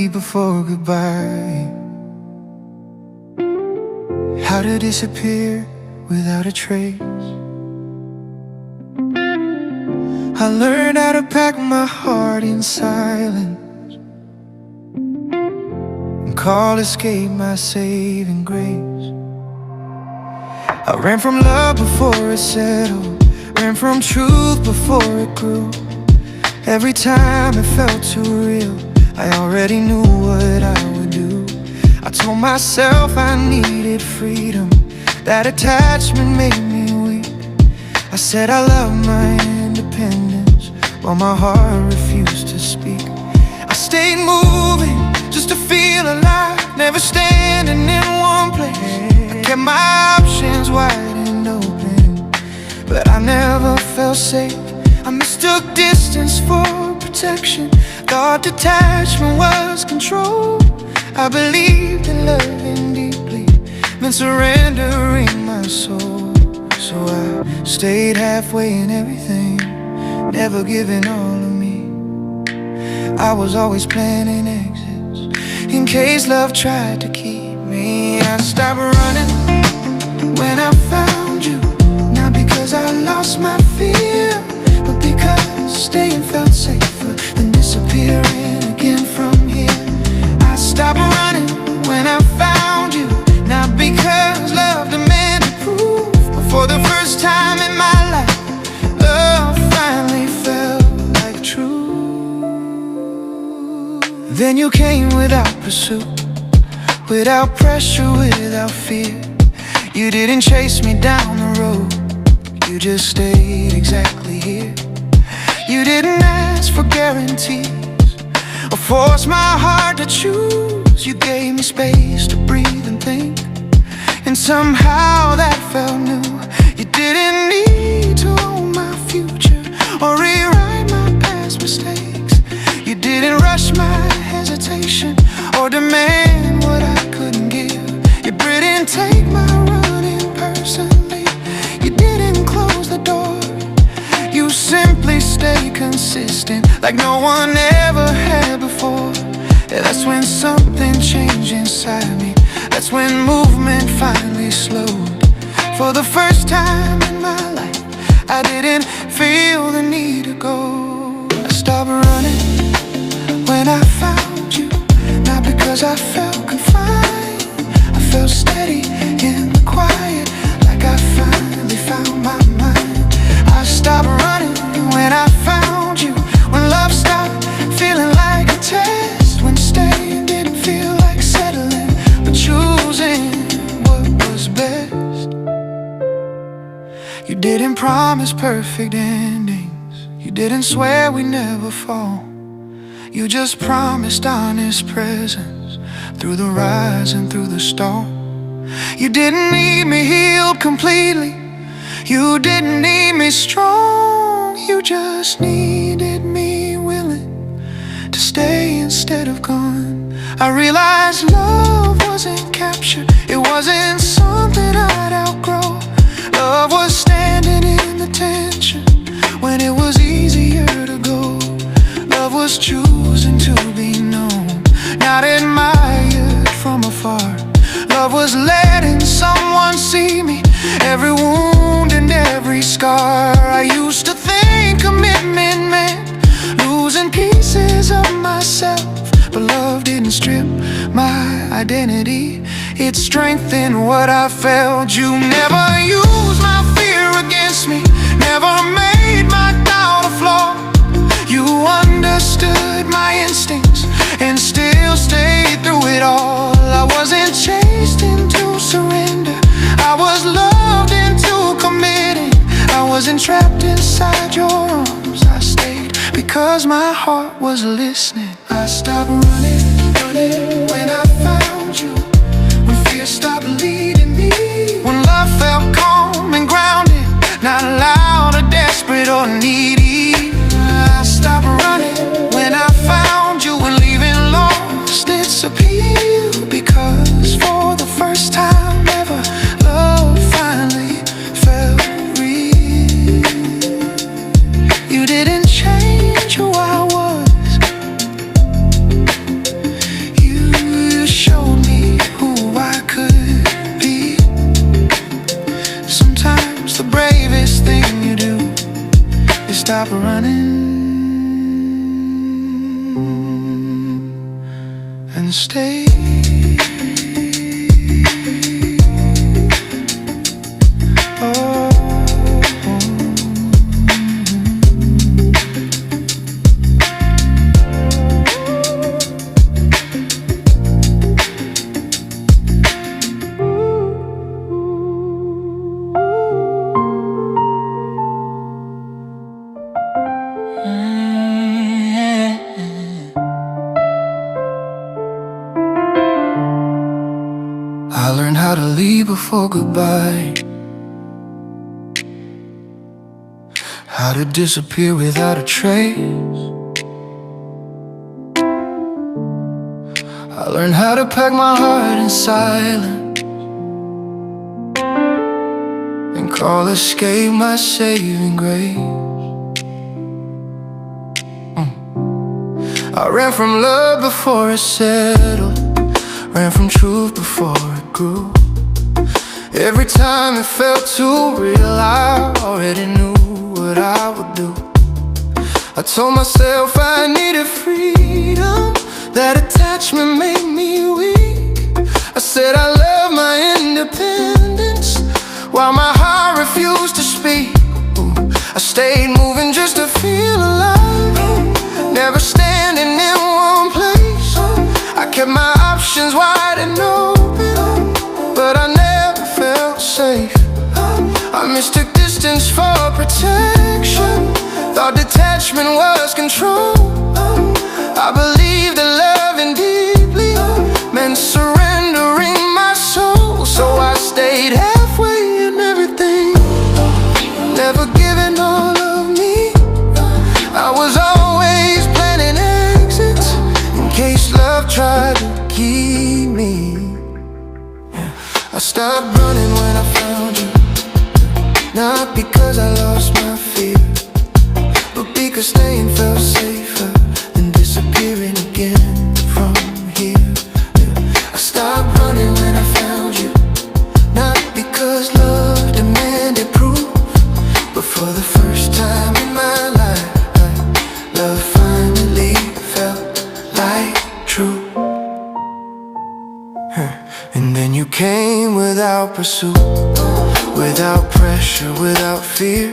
be before goodbye. How to disappear without a trace. I learned how to pack my heart in silence and call escape my saving grace. I ran from love before it settled, ran from truth before it grew. Every time it felt too real, I already knew what I would do. I told myself I needed freedom, that attachment made me weak. I said I love my independence, while my heart refused to speak. I stayed moving just to feel alive, never standing in one place. I kept my options wide and open, but I never felt safe. I mistook distance for protection, thought detachment was control. I believed in loving deeply meant surrendering my soul. So I stayed halfway in everything, never giving all of me. I was always planning exits in case love tried to keep me. I stopped running when I found you, not because I lost my fear, but because staying felt safer than disappearing again from here. I stopped running when I found you, not because love demanded proof, but for the first time in my life, love finally felt like truth. Then you came without pursuit, without pressure, without fear. You didn't chase me down the road, you just stayed exactly here. You didn't ask for guarantees or force my heart to choose. You gave me space to breathe and think, and somehow that felt new. You didn't need to own my future or rewrite my past mistakes. You didn't rush my hesitation or demand what I couldn't give. You didn't take my running personally, you didn't close the door. You simply stay consistent like no one ever had before. Yeah, that's when something changed inside me, that's when movement finally slowed. For the first time in my life, I didn't feel the need to go. I stopped running when I found you, not because I felt confined. I felt steady in the quiet, like I finally found my mind. I stopped running when I found you, when love stopped feeling like a test, when staying didn't feel like settling, but choosing what was best. You didn't promise perfect endings, you didn't swear we'd never fall. You just promised honest presence through the rise and through the storm. You didn't need me healed completely, you didn't need me strong, you just needed me willing to stay instead of gone. I realized love wasn't captured, it wasn't something I'd outgrow. Love was standing in the tension when it was easier to go. Love was choosing to be known, not admired from afar. Love was letting someone see me, every wound and every scar. I used to think commitment meant losing pieces of myself, but love didn't strip my identity, it strengthened what I felt. You never used my fear against me, never made my doubt a flaw. You understood my instincts and still stayed through it all. I wasn't chased into surrender, I was loved into committing. I wasn't trapped inside your arms, I stayed because my heart was listening. I stopped running when I found you, when fear stopped leading me, when love felt calm and grounded, not loud or desperate or needy. I stopped running when I found you, when leaving lost its appeal, because for the first time ever, love finally felt real. You didn't change who I was, stay. Oh. I learned how to leave before goodbye, how to disappear without a trace. I learned how to pack my heart in silence and call escape my saving grace. I ran from love before it settled, ran from truth before it grew. Every time it felt too real, I already knew what I would do. I told myself I needed freedom, that attachment made me weak. I said I love my independence, while my heart refused to speak. I stayed moving just to feel alive, never standing in one place. I kept my options wide and open, but I never felt safe. I mistook distance for protection, thought detachment was control. I believed that loving deeply meant surrendering my soul. So I stayed halfway in everything, never giving all of me. I was always planning exits in case love tried to keep me. I stopped running when I found you, not because I lost my fear, but because staying felt safer than disappearing again from here. I stopped running when I found you, not because love demanded proof, but for the first time in my life, love finally felt like true. And then you came without pursuit, without pressure, without fear.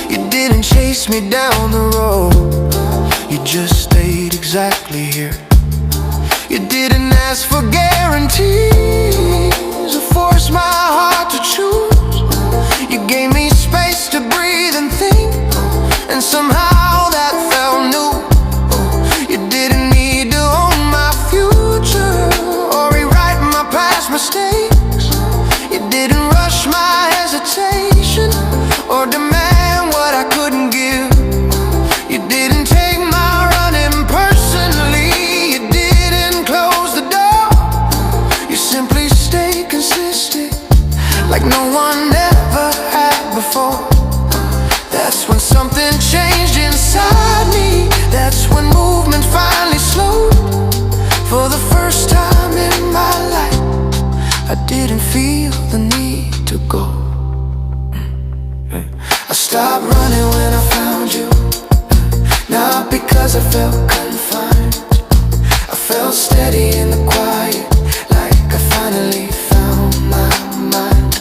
You didn't chase me down the road, you just stayed exactly here. You didn't ask for guarantees or force my heart to choose. You gave me space to breathe and think, and somehow that felt new. You didn't need to own my future or rewrite my past mistakes. You didn't rush my hesitation or demand what I couldn't give. You didn't take my running personally, you didn't close the door. You simply stayed consistent, like no one ever had before. That's when something changed inside me, that's when movement finally slowed. For the first time in my life, I didn't feel the need to go. I stopped running when I found you, not because I felt confined. I felt steady in the quiet, like I finally found my mind.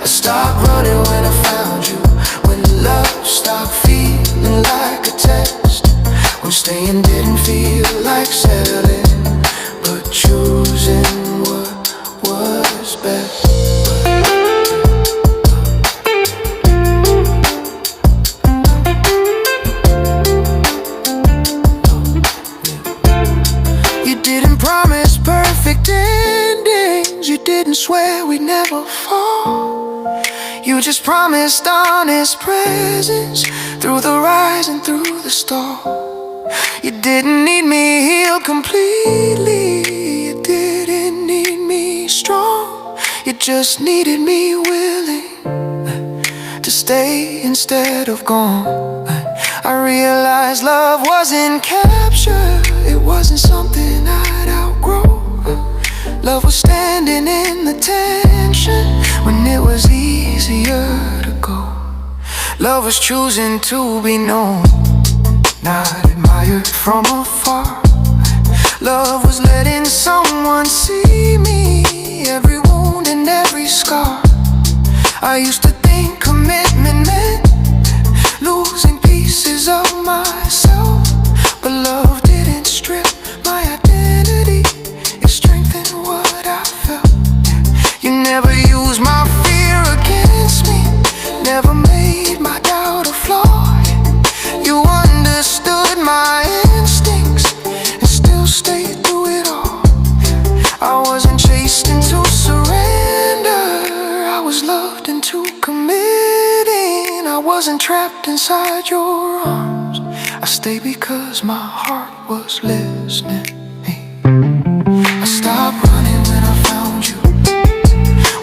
I stopped running when I found you, when love stopped feeling like a test, when staying didn't feel like settling, but choosing what was best. You didn't promise perfect endings, you didn't swear we'd never fall. You just promised honest presence through the rise and through the storm. You didn't need me healed completely, you didn't need me strong. You just needed me willing to stay instead of gone. I realized love wasn't capture, it wasn't something I'd outgrow. Love was standing in the tension when it was easier to go. Love was choosing to be known, not admired from afar. Love was letting someone see me, every wound and every scar. I used to think commitment meant losing pieces of myself, but love didn't strip my identity, it strengthened what I felt. You never used my fear against me, never made my doubt a flaw. You understood my instincts and still stayed through it all. I wasn't chased into surrender, I was loved into committing. I wasn't trapped inside your arms, I stayed because my heart was listening. I stopped running when I found you,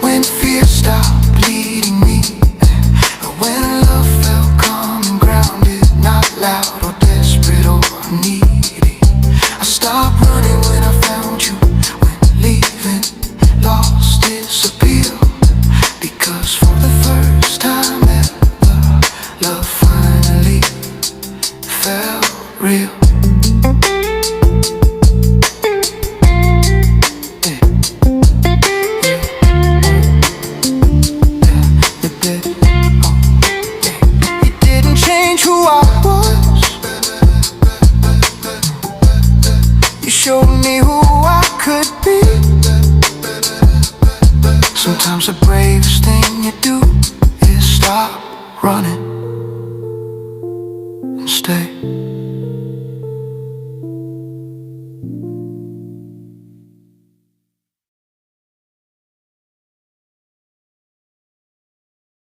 when fear stopped bleeding me, and when love felt calm and grounded, not loud or desperate or needy. I stopped running when I found you, when leaving lost its appeal, because for the first time ever, love finally felt real. You didn't change who I was, you showed me who I could be. Sometimes the bravest thing you do is stop running and stay.